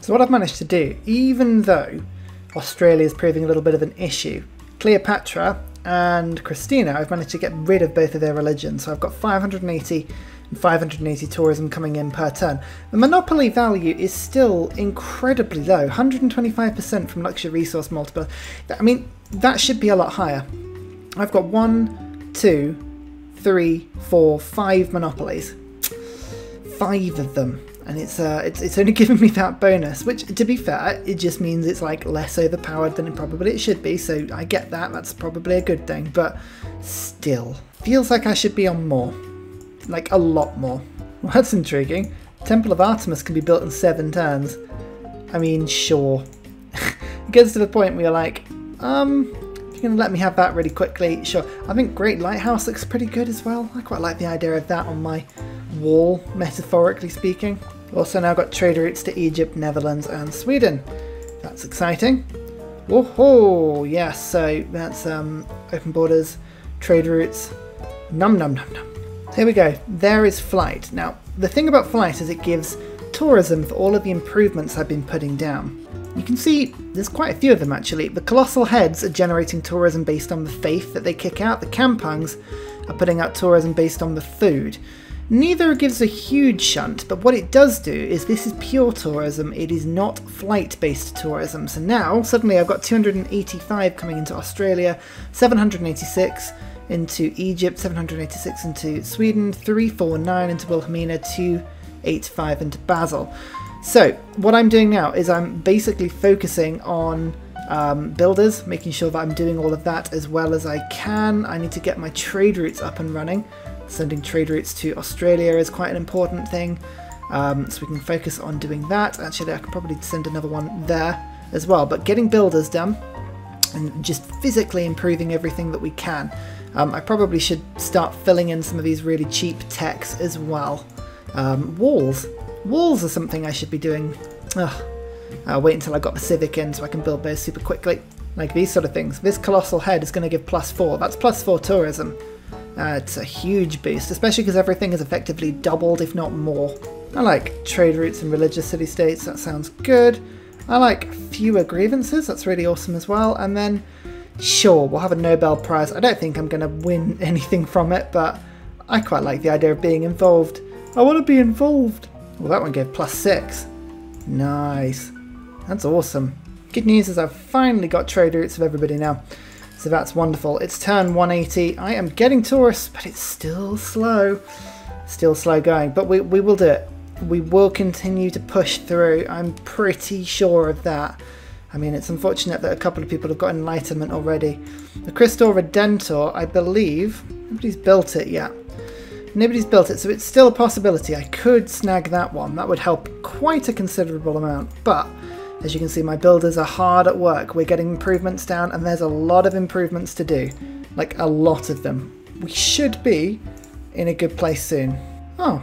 So what I've managed to do, even though Australia is proving a little bit of an issue, Cleopatra and Christina, I've managed to get rid of both of their religions. So I've got 580 and 580 tourism coming in per turn. The monopoly value is still incredibly low, 125% from luxury resource multiplier. I mean, that should be a lot higher. I've got 1, 2, 3, 4, 5 monopolies. 5 of them. And it's only giving me that bonus, which, to be fair, it just means it's like less overpowered than it probably should be, so I get that, that's probably a good thing, but still, feels like I should be on more. Like, a lot more. Well, that's intriguing. Temple of Artemis can be built in 7 turns. I mean, sure. It gets to the point where you're like, if you're going to let me have that really quickly, sure. I think Great Lighthouse looks pretty good as well. I quite like the idea of that on my wall, metaphorically speaking. Also now got trade routes to Egypt, Netherlands and Sweden. That's exciting. Whoa, yes, so that's open borders, trade routes, num num num num. Here we go, there is flight. Now, the thing about flight is it gives tourism for all of the improvements I've been putting down. You can see there's quite a few of them actually. The colossal heads are generating tourism based on the faith that they kick out. The kampangs are putting out tourism based on the food. Neither gives a huge shunt, but what it does do is this is pure tourism, it is not flight-based tourism. So now, suddenly I've got 285 coming into Australia, 786 into Egypt, 786 into Sweden, 349 into Wilhelmina, 285 into Basel. So, what I'm doing now is I'm basically focusing on builders, making sure that I'm doing all of that as well as I can. I need to get my trade routes up and running. Sending trade routes to Australia is quite an important thing, so we can focus on doing that. Actually, I could probably send another one there as well, but getting builders done and just physically improving everything that we can. I probably should start filling in some of these really cheap techs as well. Walls are something I should be doing. I'll wait until I got the Civic in so I can build those super quickly, like these sort of things. This colossal head is going to give +4, that's +4 tourism. It's a huge boost, especially because everything is effectively doubled, if not more. I like trade routes and religious city-states, that sounds good. I like fewer grievances, that's really awesome as well. And then, sure, we'll have a Nobel Prize. I don't think I'm going to win anything from it, but I quite like the idea of being involved. I want to be involved. Well, that one gave +6. Nice. That's awesome. Good news is I've finally got trade routes of everybody now. So that's wonderful. It's turn 180. I am getting tourists, but it's still slow. Still slow going, but we will do it. We will continue to push through. I'm pretty sure of that. I mean, it's unfortunate that a couple of people have got enlightenment already. The Crystal Redentor, I believe, nobody's built it yet. Nobody's built it, so it's still a possibility. I could snag that one. That would help quite a considerable amount, but as you can see, my builders are hard at work. We're getting improvements down, and there's a lot of improvements to do. Like, a lot of them. We should be in a good place soon. Oh,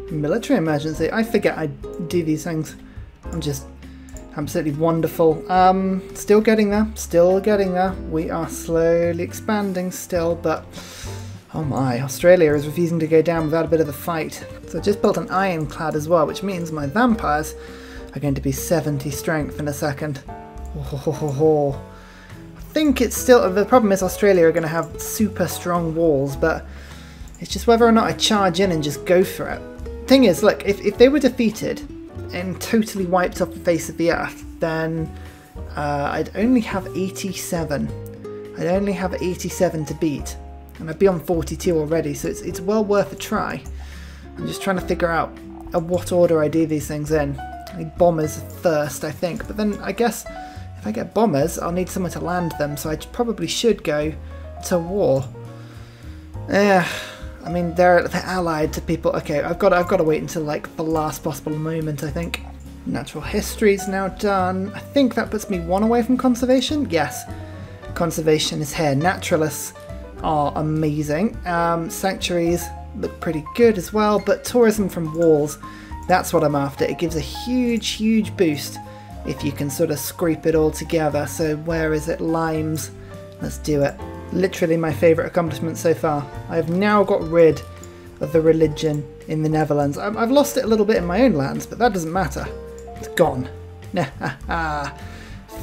military emergency. I forget I do these things. I'm just absolutely wonderful. Still getting there. Still getting there. We are slowly expanding still, but oh my, Australia is refusing to go down without a bit of a fight. So I just built an ironclad as well, which means my vampires are going to be 70 strength in a second. I think it's still, the problem is Australia are going to have super strong walls, but it's just whether or not I charge in and just go for it. Thing is, look, if they were defeated and totally wiped off the face of the earth, then I'd only have 87. I'd only have 87 to beat, and I'd be on 42 already, so it's well worth a try. I'm just trying to figure out what order I do these things in. I need bombers first, I think, but then I guess if I get bombers, I'll need somewhere to land them, so I probably should go to war. I mean, they're allied to people. Okay, I've got to wait until like the last possible moment, I think. Natural history's now done. I think that puts me 1 away from conservation. Yes, conservation is here. Naturalists are amazing. Sanctuaries look pretty good as well, but tourism from walls, that's what I'm after. It gives a huge boost if you can sort of scrape it all together. So where is it? Limes. Let's do it. Literally my favourite accomplishment so far. I've now got rid of the religion in the Netherlands. I've lost it a little bit in my own lands, but that doesn't matter. It's gone.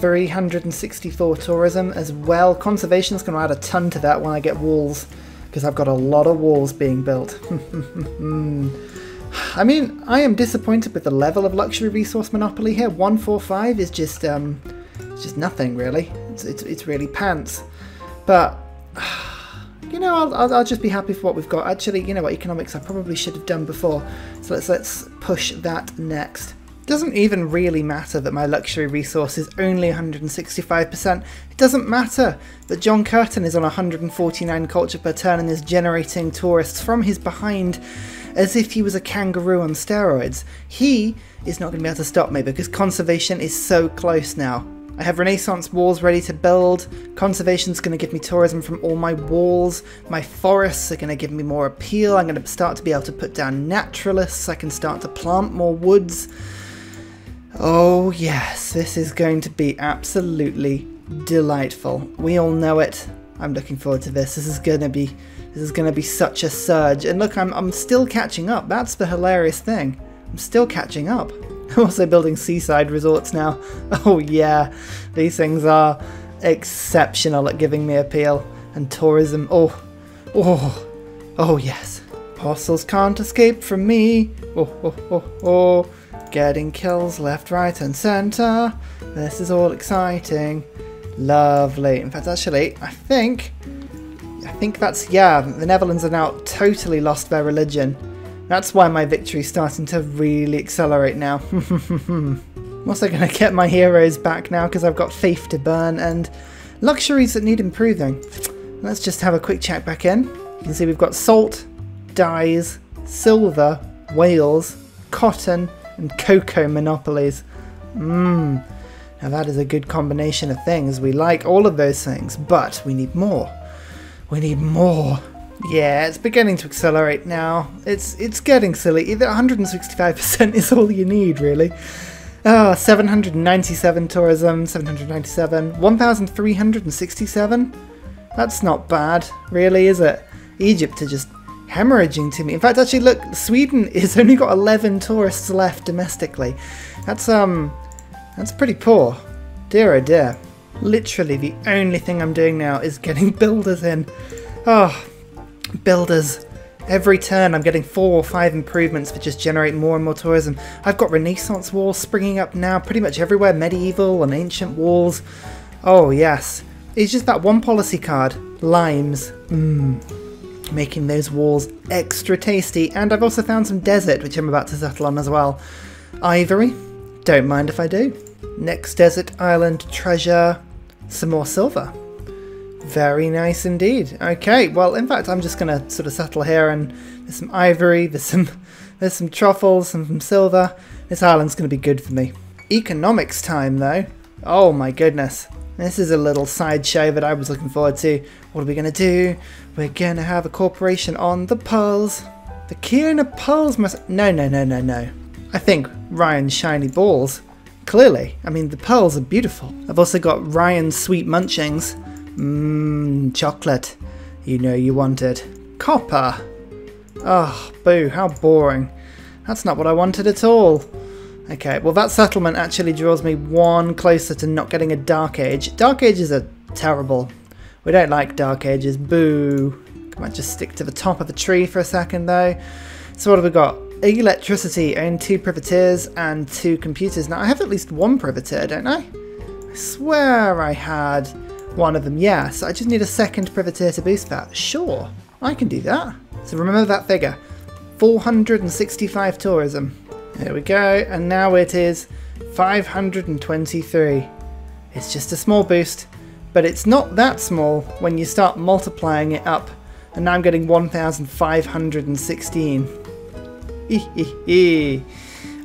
364 tourism as well. Conservation's going to add a ton to that when I get walls, because I've got a lot of walls being built. I mean, I am disappointed with the level of luxury resource monopoly here. 145 is just it's just nothing really. It's really pants. But you know, I'll just be happy for what we've got. Actually, you know what, economics I probably should have done before. So let's push that next. It doesn't even really matter that my luxury resource is only 165%. It doesn't matter that John Curtin is on 149 culture per turn and is generating tourists from his behind as if he was a kangaroo on steroids. He is not going to be able to stop me because conservation is so close now. I have Renaissance walls ready to build. Conservation's going to give me tourism from all my walls. My forests are going to give me more appeal. I'm going to start to be able to put down naturalists. I can start to plant more woods. Oh yes, this is going to be absolutely delightful. We all know it. I'm looking forward to this. This is going to be such a surge. And look, I'm still catching up. That's the hilarious thing. I'm still catching up. I'm also building seaside resorts now. Oh yeah, these things are exceptional at giving me appeal and tourism. Oh yes. Apostles can't escape from me. Oh. Getting kills left, right and centre. This is all exciting. Lovely. In fact, actually, I think that's, yeah, the Netherlands are now totally lost their religion. That's why my victory's starting to really accelerate now. I'm also going to get my heroes back now because I've got faith to burn and luxuries that need improving. Let's just have a quick check back in. You can see we've got salt, dyes, silver, whales, cotton and cocoa monopolies. Now that is a good combination of things. We like all of those things, but we need more. We need more. Yeah, it's beginning to accelerate now. It's getting silly. Either 165% is all you need, really. 797 tourism, 797, 1,367. That's not bad, really, is it? Egypt are just hemorrhaging to me. In fact, actually, look, Sweden has only got 11 tourists left domestically. That's pretty poor. Dear oh dear. Literally, the only thing I'm doing now is getting builders in. Oh, builders. Every turn I'm getting 4 or 5 improvements that just generate more and more tourism. I've got Renaissance walls springing up now pretty much everywhere, medieval and ancient walls. Oh yes. It's just that one policy card, limes. Making those walls extra tasty. And I've also found some desert, which I'm about to settle on as well. Ivory, don't mind if I do. Next desert island treasure, some more silver. Very nice indeed. Okay, well, in fact, I'm just going to sort of settle here, and there's some ivory, there's some truffles, some silver. This island's going to be good for me. Economics time, though. Oh my goodness. This is a little sideshow that I was looking forward to. What are we going to do? We're going to have a corporation on the pearls. The Kiona pearls must... No. I think Ryan's shiny balls. Clearly. I mean, the pearls are beautiful. I've also got Ryan's sweet munchings. Chocolate. You know you wanted. Copper. Oh, boo, how boring. That's not what I wanted at all. Okay, well that settlement actually draws me one closer to not getting a Dark Age. Dark Ages are terrible. We don't like Dark Ages. Boo. I might just stick to the top of the tree for a second though. So what have we got? Electricity, own 2 privateers and 2 computers. Now I have at least 1 privateer, don't I? I swear I had one of them. Yeah, so I just need a 2nd privateer to boost that. Sure, I can do that. So remember that figure. 465 tourism. There we go, and now it is 523. It's just a small boost, but it's not that small when you start multiplying it up. And now I'm getting 1,516.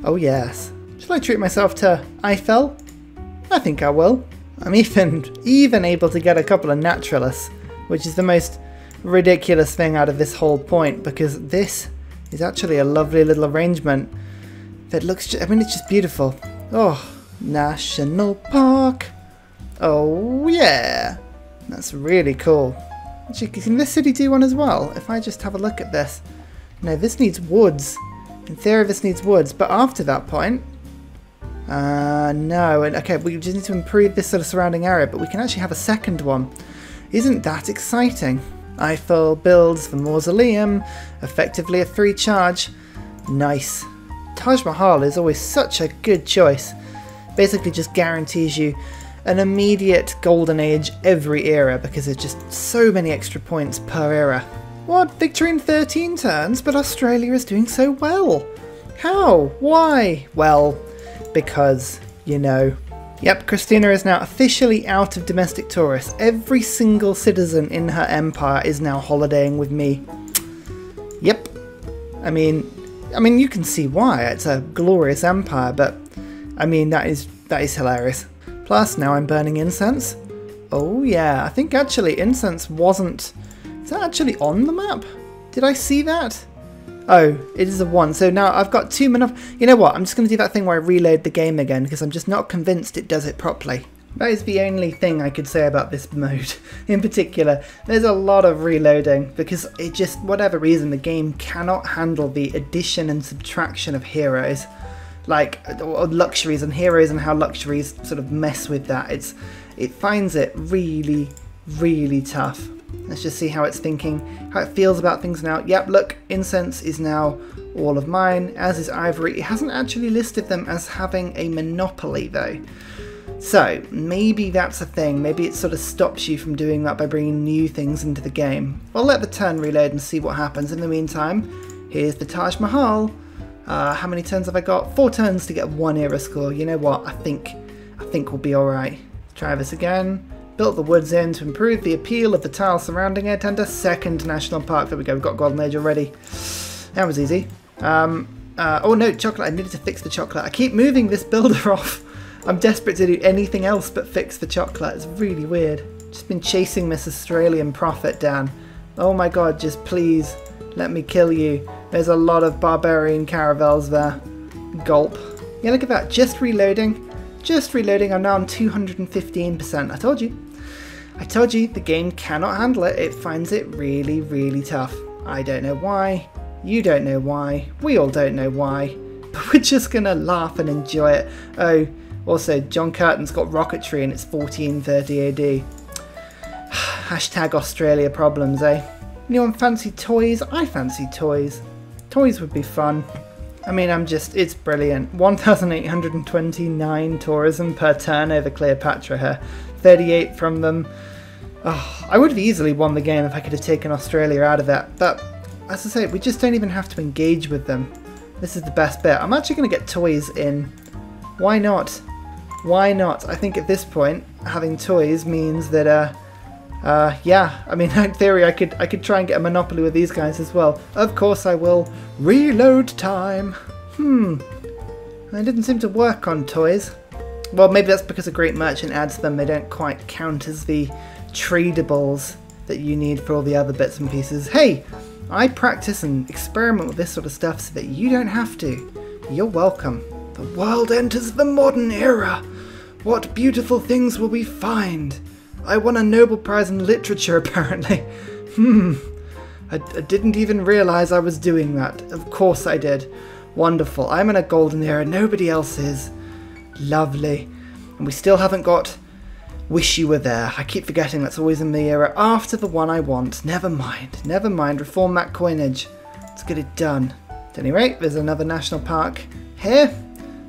Oh yes. Shall I treat myself to Eiffel? I think I will. I'm even able to get a couple of naturalists, which is the most ridiculous thing out of this whole point, because this is actually a lovely little arrangement that looks, I mean, it's just beautiful. Oh, National Park. Oh yeah, that's really cool. Actually, can this city do one as well? If I just have a look at this. No, this needs woods. In theory, this needs woods, but after that point, No, and okay, we just need to improve this sort of surrounding area, but we can actually have a second one. Isn't that exciting? Eiffel builds the mausoleum, effectively a 3 charge. Nice. Taj Mahal is always such a good choice. Basically just guarantees you an immediate golden age every era because there's just so many extra points per era. What? Victory in 13 turns, but Australia is doing so well. How? Why? Well, because, you know. Yep, Christina is now officially out of domestic tourists. Every single citizen in her empire is now holidaying with me. Yep. I mean, you can see why. It's a glorious empire, but I mean, that is hilarious. Plus, now I'm burning incense. Oh yeah, I think actually incense wasn't... Is that actually on the map? Did I see that? Oh, it is a 1. So now I've got 2 You know what? I'm just going to do that thing where I reload the game again because I'm just not convinced it does it properly. That is the only thing I could say about this mode in particular. There's a lot of reloading because it just, whatever reason, the game cannot handle the addition and subtraction of heroes. Like, or luxuries and heroes and how luxuries sort of mess with that. It finds it really, really tough. Let's just see how it's thinking, how it feels about things now. Yep, look, incense is now all of mine, as is ivory. It hasn't actually listed them as having a monopoly though. So maybe that's a thing. Maybe it sort of stops you from doing that by bringing new things into the game. I'll let the turn reload and see what happens. In the meantime, here's the Taj Mahal. How many turns have I got? 4 turns to get 1 era score. You know what? I think we'll be alright. Try this again. Built the woods in to improve the appeal of the tile surrounding it, and a second national park. There we go, we've got Golden Age already. That was easy. Oh no, chocolate, I needed to fix the chocolate. I keep moving this builder off. I'm desperate to do anything else but fix the chocolate. It's really weird. Just been chasing this Australian prophet down. Oh my god, just please let me kill you. There's a lot of barbarian caravels there. Gulp. Yeah, look at that, just reloading. Just reloading, I'm now on 215%. I told you, the game cannot handle it. It finds it really, really tough. I don't know why. You don't know why. We all don't know why. But we're just gonna laugh and enjoy it. Oh, also, John Curtin's got rocketry and it's 1430 AD. Hashtag Australia problems, eh? Anyone fancy toys? I fancy toys. Toys would be fun. I mean, it's brilliant. 1,829 tourism per turn over Cleopatra here. 38 from them. Oh, I would have easily won the game if I could have taken Australia out of that. But, as I say, we just don't even have to engage with them. This is the best bit. I'm actually going to get toys in. Why not? Why not? I think at this point, having toys means that, yeah, I mean, in theory, I could try and get a monopoly with these guys as well. Of course I will. Reload time. It didn't seem to work on toys. Well, maybe that's because a great merchant adds them. They don't quite count as the tradables that you need for all the other bits and pieces. Hey, I practice and experiment with this sort of stuff so that you don't have to. You're welcome. The world enters the modern era. What beautiful things will we find? I won a Nobel Prize in Literature, apparently. I didn't even realise I was doing that. Of course I did. Wonderful. I'm in a golden era. Nobody else is. Lovely. And we still haven't got Wish You Were There. I keep forgetting that's always in the era after the one I want. Never mind. Never mind. Reform that coinage. Let's get it done. At any rate, there's another national park here.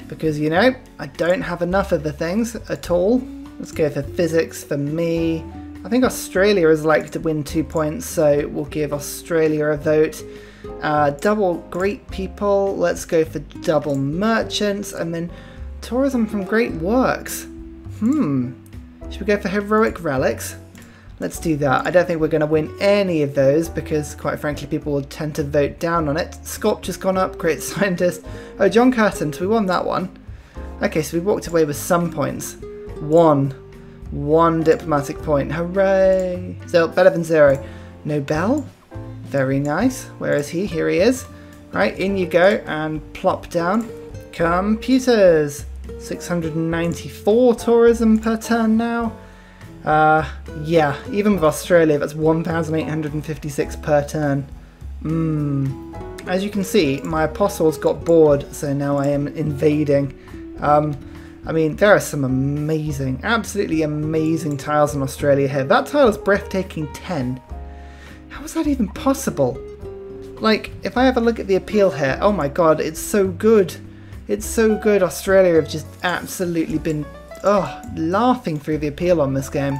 Because, you know, I don't have enough of the things at all. Let's go for physics for me. I think Australia is likely to win 2 points, so we'll give Australia a vote. Double great people. Let's go for double merchants. And then tourism from great works. Should we go for heroic relics? Let's do that. I don't think we're going to win any of those because, quite frankly, people will tend to vote down on it. Sculpture's gone up. Great scientist. Oh, John Curtin. So we won that one. Okay, so we walked away with some points. One diplomatic point. Hooray! So, better than 0. Nobel? Very nice. Where is he? Here he is. Right, in you go and plop down. Computers! 694 tourism per turn now. Yeah, even with Australia, that's 1,856 per turn. As you can see, my apostles got bored, so now I am invading. I mean, there are some amazing, absolutely amazing tiles in Australia here. That tile is breathtaking 10. How is that even possible? Like, if I have a look at the appeal here, oh my god, it's so good. It's so good. Australia have just absolutely been, laughing through the appeal on this game.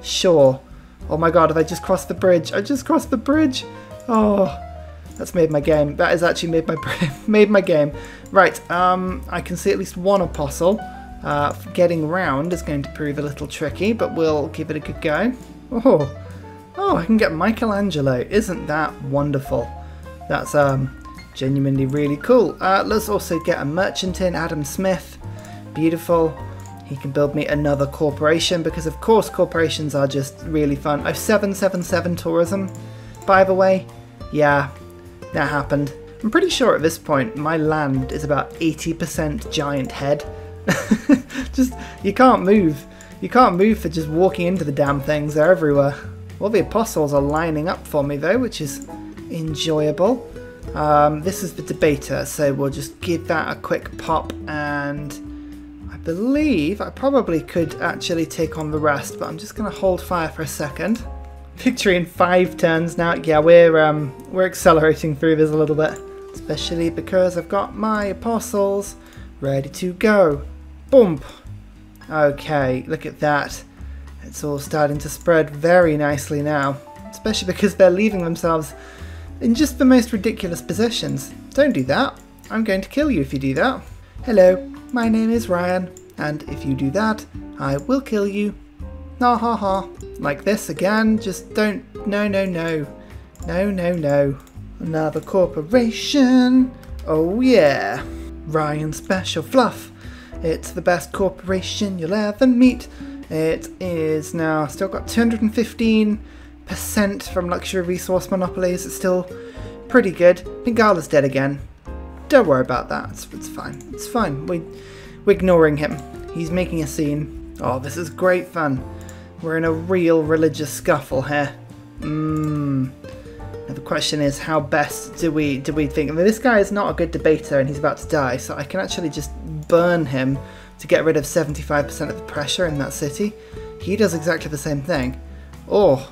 Sure. Oh my god, have I just crossed the bridge? I just crossed the bridge. Oh, that's made my game. That has actually made my game. Right, I can see at least one apostle. Getting round is going to prove a little tricky, but we'll give it a good go. Oh, I can get Michelangelo. Isn't that wonderful? That's genuinely really cool. Let's also get a merchant in, Adam Smith. Beautiful. He can build me another corporation because of course corporations are just really fun. I've 777 tourism, by the way. Yeah, that happened. I'm pretty sure at this point my land is about 80% giant head. Just, you can't move. You can't move for just walking into the damn things. They're everywhere. Well, the apostles are lining up for me though, which is enjoyable. This is the debater, so we'll just give that a quick pop, and I believe I probably could actually take on the rest, but I'm just going to hold fire for a second. Victory in 5 turns now. Yeah, we're accelerating through this a little bit, especially because I've got my apostles ready to go. Boom. Okay, look at that. It's all starting to spread very nicely now, especially because they're leaving themselves in just the most ridiculous positions. Don't do that. I'm going to kill you if you do that. Hello, my name is Ryan, and if you do that, I will kill you. Ha ha ha. Like this again, just don't, no. No. Another corporation. Oh yeah. Ryan Special Fluff. It's the best corporation you'll ever meet. It is now still got 215% from luxury resource monopolies. It's still pretty good. Bengala's dead again. Don't worry about that. It's fine. It's fine. We're ignoring him. He's making a scene. Oh, this is great fun. We're in a real religious scuffle here. Now the question is, how best do we think? I mean, this guy is not a good debater, and he's about to die, so I can actually just burn him to get rid of 75% of the pressure in that city. He does exactly the same thing. Oh,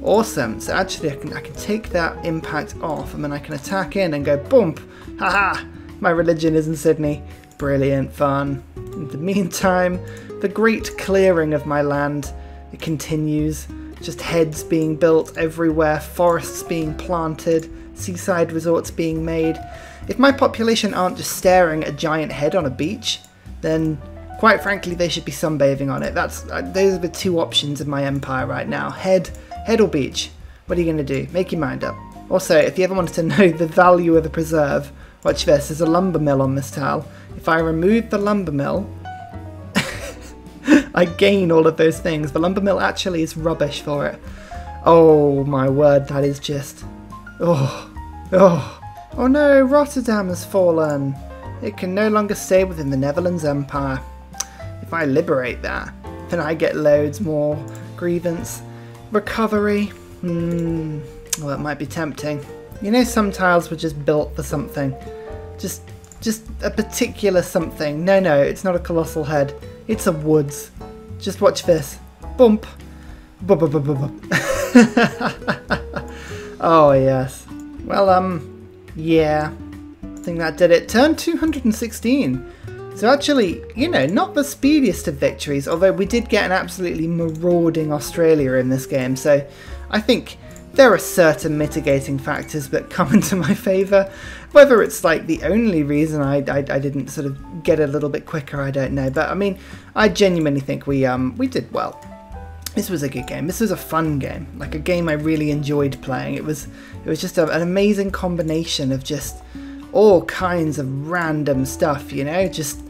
awesome. So actually I can take that impact off, and then I can attack in and go boom. Haha, my religion is in Sydney. Brilliant fun. In the meantime, the great clearing of my land, it continues. Just heads being built everywhere, forests being planted, seaside resorts being made. If my population aren't just staring at a giant head on a beach, then quite frankly they should be sunbathing on it. Those are the 2 options in my empire right now. Head or beach. What are you going to do? Make your mind up. Also, if you ever wanted to know the value of the preserve, watch this. There's a lumber mill on this tile. If I remove the lumber mill, I gain all of those things. The lumber mill actually is rubbish for it. Oh my word, that is just... Oh no, Rotterdam has fallen. It can no longer stay within the Netherlands Empire. If I liberate that, then I get loads more grievance. Recovery. Well, that might be tempting. You know, some tiles were just built for something. Just a particular something. No, it's not a colossal head. It's a woods. Just watch this. Bump. Oh, yes. Well, yeah. I think that did it. Turn 216. So actually, you know, not the speediest of victories, although we did get an absolutely marauding Australia in this game. So I think there are certain mitigating factors that come into my favour. Whether it's like the only reason I didn't sort of get a little bit quicker, I don't know. But I mean, I genuinely think we did well. This was a good game. This was a fun game, like a game I really enjoyed playing. It was just an amazing combination of just all kinds of random stuff, you know, just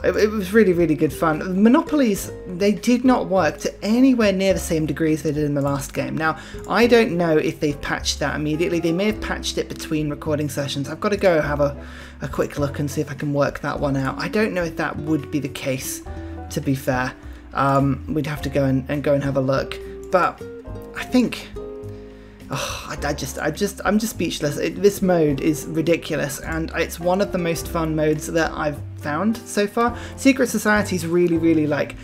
it was really, really good fun. Monopolies, they did not work to anywhere near the same degree as they did in the last game. Now, I don't know if they've patched that immediately. They may have patched it between recording sessions. I've got to go have a quick look and see if I can work that one out. I don't know if that would be the case, to be fair. We'd have to go and have a look. But I think Oh, I'm just speechless. This mode is ridiculous, and it's one of the most fun modes that I've found so far. Secret Society's really like,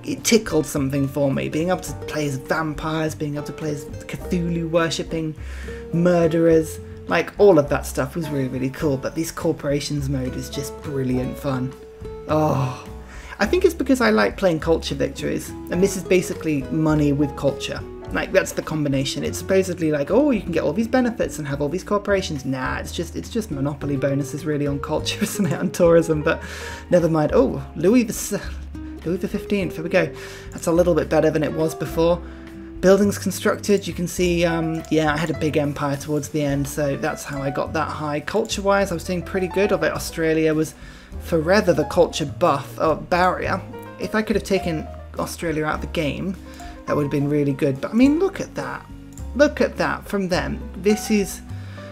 it tickled something for me. Being able to play as vampires, being able to play as Cthulhu worshipping murderers, like all of that stuff was really cool. But this corporations mode is just brilliant fun. Oh, I think it's because I like playing culture victories, and this is basically money with culture. Like, that's the combination. It's supposedly like, oh, you can get all these benefits and have all these corporations. Nah, it's just monopoly bonuses really on culture, isn't it, on tourism? But never mind. Oh, Louis the 15th. Here we go. That's a little bit better than it was before. Buildings constructed. You can see, yeah, I had a big empire towards the end, so that's how I got that high. Culture-wise, I was doing pretty good. Although Australia was forever the culture buff barrier. If I could have taken Australia out of the game, that would have been really good. But I mean, look at that. Look at that from them. This is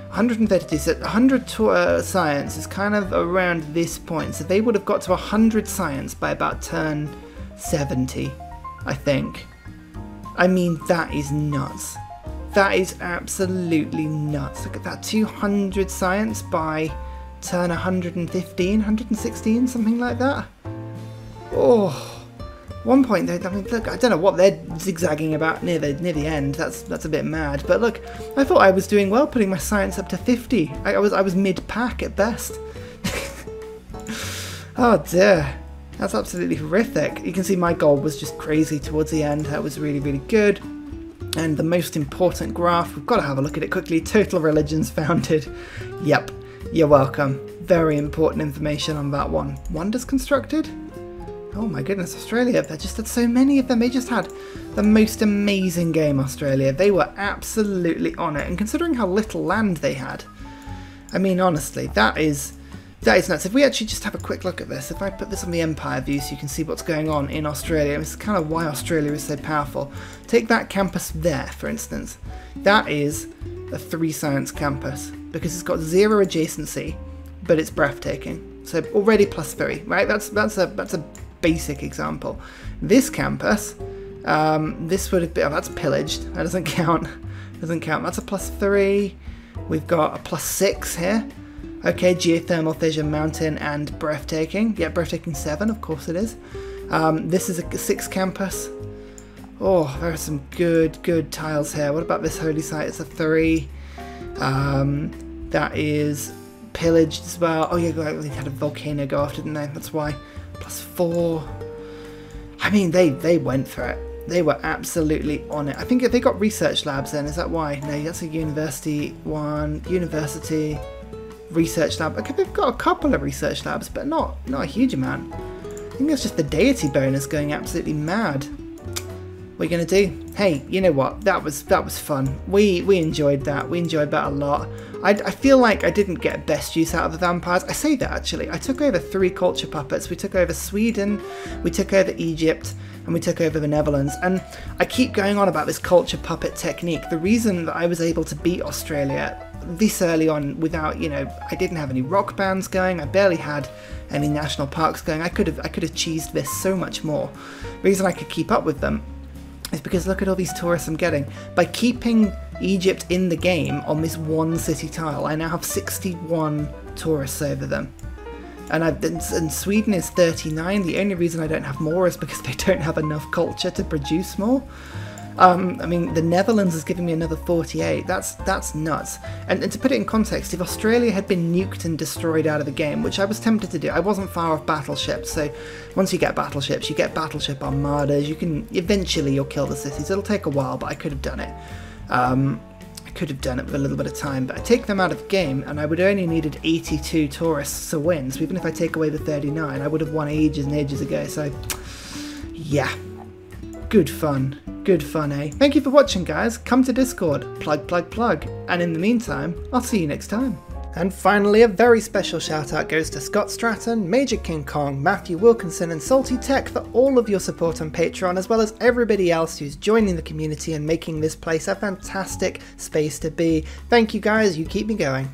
132. So 100 science is kind of around this point. So they would have got to 100 science by about turn 70, I think. I mean, that is nuts. That is absolutely nuts. Look at that. 200 science by turn 115, 116, something like that. Oh. One point though, I mean, look, I don't know what they're zigzagging about near the end. That's a bit mad. But look, I thought I was doing well, putting my science up to 50. I was mid-pack at best. Oh dear, that's absolutely horrific. You can see my goal was just crazy towards the end. That was really good. And the most important graph, we've got to have a look at it quickly. Total religions founded. Yep, you're welcome. Very important information on that one. Wonders constructed. Oh my goodness, Australia, they just had so many of them. They just had the most amazing game, Australia. They were absolutely on it. And considering how little land they had, I mean, honestly, that is nuts. If we actually just have a quick look at this, if I put this on the Empire view so you can see what's going on in Australia, this is kind of why Australia is so powerful. Take that campus there, for instance. That is a 3 science campus because it's got 0 adjacency, but it's breathtaking. So already +3, right? That's a basic example. This campus, this would have been, oh, that's pillaged. That doesn't count. Doesn't count. That's a +3. We've got a +6 here. Okay, geothermal fissure, mountain, and breathtaking. Yeah, breathtaking 7, of course it is. This is a 6 campus. Oh, there are some good tiles here. What about this holy site? It's a 3. That is pillaged as well. Oh yeah, they had a volcano go off, didn't they? That's why. +4. I mean, they went for it. They were absolutely on it. I think they got research labs then. Is that why? No, that's a university one. University research lab. Okay, they've got a couple of research labs, but not a huge amount. I think that's just the deity bonus going absolutely mad. What are you gonna do? Hey, you know what? That was fun. We enjoyed that. We enjoyed that a lot. I feel like I didn't get best use out of the vampires. I say that actually. I took over 3 culture puppets. We took over Sweden, we took over Egypt, and we took over the Netherlands. And I keep going on about this culture puppet technique. The reason that I was able to beat Australia this early on without, you know, I didn't have any rock bands going. I barely had any national parks going. I could have cheesed this so much more. The reason I could keep up with them is because look at all these tourists I'm getting. By keeping Egypt in the game on this 1 city tile, I now have 61 tourists over them. And Sweden is 39. The only reason I don't have more is because they don't have enough culture to produce more. I mean, the Netherlands is giving me another 48. That's nuts. And to put it in context, if Australia had been nuked and destroyed out of the game, which I was tempted to do, I wasn't far off battleships. So once you get battleships, you get battleship armadas. You can eventually you'll kill the cities. It'll take a while, but I could have done it. I could have done it with a little bit of time, but I take them out of the game, and I would only needed 82 tourists to win. So even if I take away the 39, I would have won ages and ages ago. So yeah. Good fun, eh? Thank you for watching, guys. Come to Discord, plug. And in the meantime, I'll see you next time. And finally, a very special shout out goes to Scott Stratton, Major King Kong, Matthew Wilkinson, and Salty Tech for all of your support on Patreon, as well as everybody else who's joining the community and making this place a fantastic space to be. Thank you, guys. You keep me going.